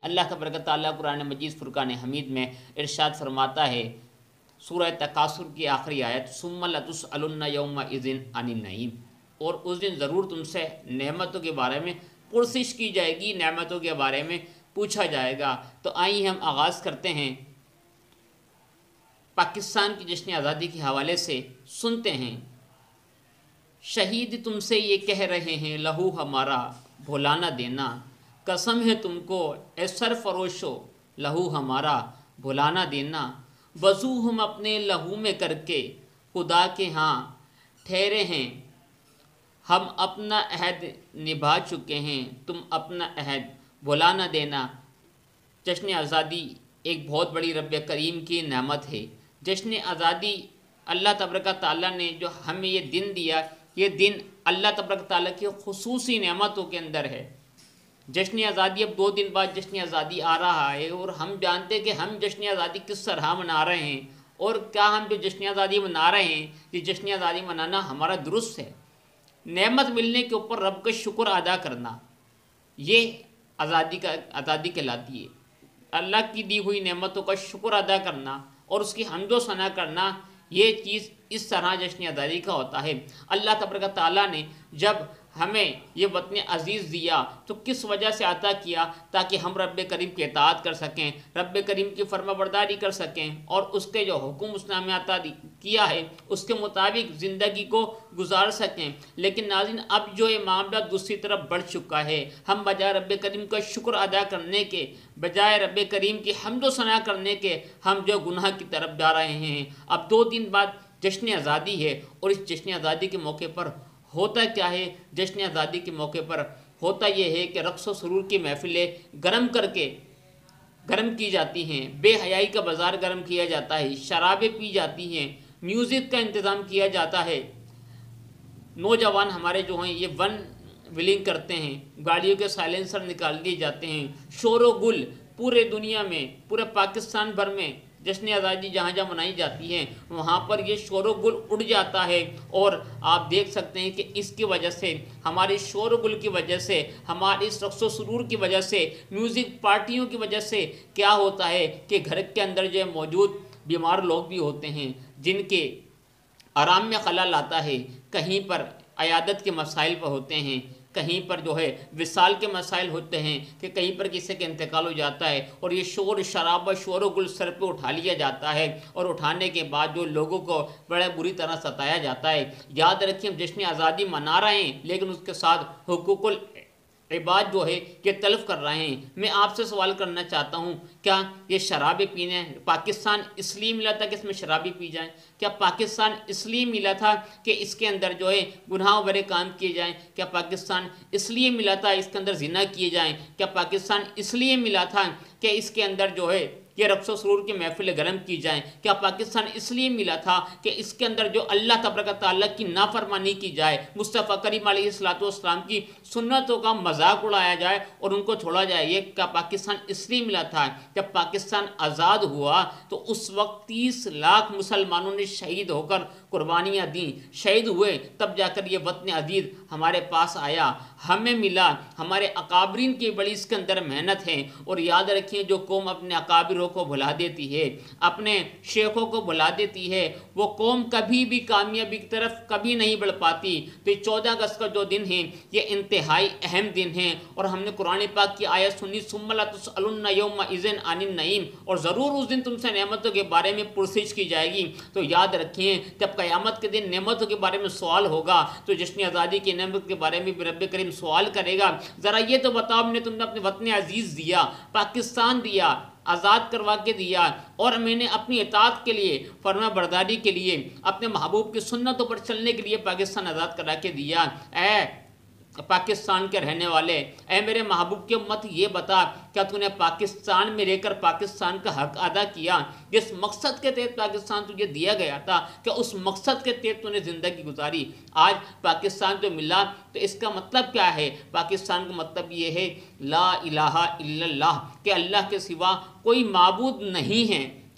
اللہ تبارک تعالیٰ قرآن مجید فرقان حمید میں ارشاد فرماتا ہے، سورہ تکاثر کی آخری آیت، ثم لتسألن یومئذ عن النعیم، اور اس دن ضرور تم سے نعمتوں کے بارے میں پرسش کی جائے گی، نعمتوں کے بارے میں پوچھا جائے گا۔ تو آئیے ہم آغاز کرتے ہیں پاکستان کی جشن آزادی کے حوالے سے، سنتے ہیں۔ شہید تم سے یہ کہہ رہے ہیں لہو ہمارا بھولا نہ دینا، قسم ہے تم کو اے سرفروشو لہو ہمارا بھولا نہ دینا، وضو ہم اپنے لہو میں کر کے خدا کے ہاں ٹھہرے ہیں، ہم اپنا عہد نبھا چکے ہیں، تم اپنا عہد بھلا نہ دینا۔ جشن آزادی ایک بہت بڑی رب کریم کی نعمت ہے۔ جشن آزادی اللہ تبارک تعالیٰ نے جو ہمیں یہ دن دیا، یہ دن اللہ تبارک تعالیٰ کی خصوصی نعمتوں کے اندر ہے۔ جشن آزادی اب 2 دن بعد جشن آزادی آ رہا ہے، اور ہم جانتے ہیں کہ ہم جشن آزادی کس طرح منا رہے ہیں، اور کیا ہم جو جشن آزادی منا رہے ہیں، یہ جشن آزادی منانا ہمارا درست ہے۔ نعمت ملنے کے اوپر رب کا شکر ادا کرنا، یہ آزادی کہلاتی ہے۔ اللہ کی دی ہوئی نعمتوں کا شکر ادا کرنا اور اس کی حمد و ثنا کرنا، یہ چیز اس طرح جشن آزادی کا ہوتا ہے۔ اللہ تبارک تعالیٰ نے جب ہمیں یہ وطن عزیز دیا تو کس وجہ سے عطا کیا؟ تاکہ ہم رب کریم کی اطاعت کر سکیں، رب کریم کی فرما برداری کر سکیں، اور اس کے جو حکم اس نے ہمیں عطا کیا ہے اس کے مطابق زندگی کو گزار سکیں۔ لیکن ناظرین، اب جو یہ معاملہ دوسری طرف بڑھ چکا ہے، ہم بجائے رب کریم کا شکر ادا کرنے کے، بجائے رب کریم کی حمد و ثنا کرنے کے، ہم جو گناہ کی طرف جا رہے ہیں۔ اب 2 دن بعد جشن آزادی ہے، اور اس جشن آزادی کے موقع پر ہوتا کیا ہے؟ جشن آزادی کے موقع پر ہوتا یہ ہے کہ رقص و سرور کی محفلیں گرم کی جاتی ہیں، بے حیائی کا بازار گرم کیا جاتا ہے، شرابیں پی جاتی ہیں، میوزک کا انتظام کیا جاتا ہے۔ نوجوان ہمارے جو ہیں یہ ون ویلنگ کرتے ہیں، گاڑیوں کے سائلنسر نکال دیے جاتے ہیں، شور و گل پورے دنیا میں، پورے پاکستان بھر میں جشن آزادی جہاں جہاں منائی جاتی ہے وہاں پر یہ شور و گل اڑ جاتا ہے۔ اور آپ دیکھ سکتے ہیں کہ اس کی وجہ سے، ہماری شور و گل کی وجہ سے، ہماری اس رقص و سرور کی وجہ سے، میوزک پارٹیوں کی وجہ سے کیا ہوتا ہے کہ گھر کے اندر جو موجود بیمار لوگ بھی ہوتے ہیں، جن کے آرام میں خلل آتا ہے، کہیں پر عیادت کے مسائل پر ہوتے ہیں، کہیں پر جو ہے وصال کے مسائل ہوتے ہیں، کہ کہیں پر کسی کا انتقال ہو جاتا ہے، اور یہ شور شرابہ شور و گل سر پہ اٹھا لیا جاتا ہے، اور اٹھانے کے بعد جو لوگوں کو بڑے بری طرح ستایا جاتا ہے۔ یاد رکھیں، ہم جشن آزادی منا رہے ہیں لیکن اس کے ساتھ حقوق عباد جو ہے یہ تلف کر رہے ہیں۔ میں آپ سے سوال کرنا چاہتا ہوں، کیا یہ شرابیں پینے پاکستان اس لیے ملا تھا کہ اس میں شرابیں پی جائیں؟ کیا پاکستان اس لیے ملا تھا کہ اس کے اندر جو ہے گناہ بھرے کام کیے جائیں؟ کیا پاکستان اس لیے ملا تھا اس کے اندر زنا کیے جائیں؟ کیا پاکستان اس لیے ملا تھا کہ اس کے اندر جو ہے یہ رقص و سرور کی محفلیں گرم کی جائیں؟ کیا پاکستان اس لیے ملا تھا کہ اس کے اندر جو اللہ تبارک تعالیٰ کی نافرمانی کی جائے، مصطفیٰ کریم علیہ الصلوۃ والسلام کی سنتوں کا مذاق اڑایا جائے اور ان کو چھوڑا جائے؟ یہ کیا پاکستان اس لیے ملا تھا؟ جب پاکستان آزاد ہوا تو اس وقت 30 لاکھ مسلمانوں نے شہید ہو کر قربانیاں دیں، شہید ہوئے، تب جا کر یہ وطن عزیز ہمارے پاس آیا، ہمیں ملا۔ ہمارے اکابرین کی بڑی اس کے اندر محنت ہے۔ اور یاد رکھیں، جو قوم اپنے اکابروں کو بھلا دیتی ہے، اپنے شیخوں کو بھلا دیتی ہے، وہ قوم کبھی بھی کامیابی کی طرف کبھی نہیں بڑھ پاتی۔ تو یہ 14 اگست کا جو دن ہے یہ انتہائی اہم دن ہے، اور ہم نے قرآن پاک کی آیت سنی، ثم لتسألن یومئذ عن النعیم، اور ضرور اس دن تم سے نعمتوں کے بارے میں پرسش کی جائے گی۔ تو یاد رکھیں، جب قیامت کے دن نعمتوں کے بارے میں سوال ہوگا تو جشن آزادی کی نعمت کے بارے میں بھی رب کریم سوال کرے گا، ذرا یہ تو بتاؤ، تم نے اپنے وطن عزیز دیا، پاکستان دیا، آزاد کروا کے دیا، اور میں نے اپنی اطاعت کے لیے، فرما برداری کے لیے، اپنے محبوب کی سنتوں پر چلنے کے لیے پاکستان آزاد کرا کے دیا۔ اے پاکستان کے رہنے والے، اے میرے محبوب کی امت، یہ بتا، کیا تو نے پاکستان میں رہ کر پاکستان کا حق ادا کیا؟ جس مقصد کے تحت پاکستان تجھے دیا گیا تھا، کہ اس مقصد کے تحت تو نے زندگی گزاری؟ آج پاکستان جو ملا تو اس کا مطلب کیا ہے؟ پاکستان کا مطلب یہ ہے لا الہ الا اللہ، کہ اللہ کے سوا کوئی معبود نہیں ہے۔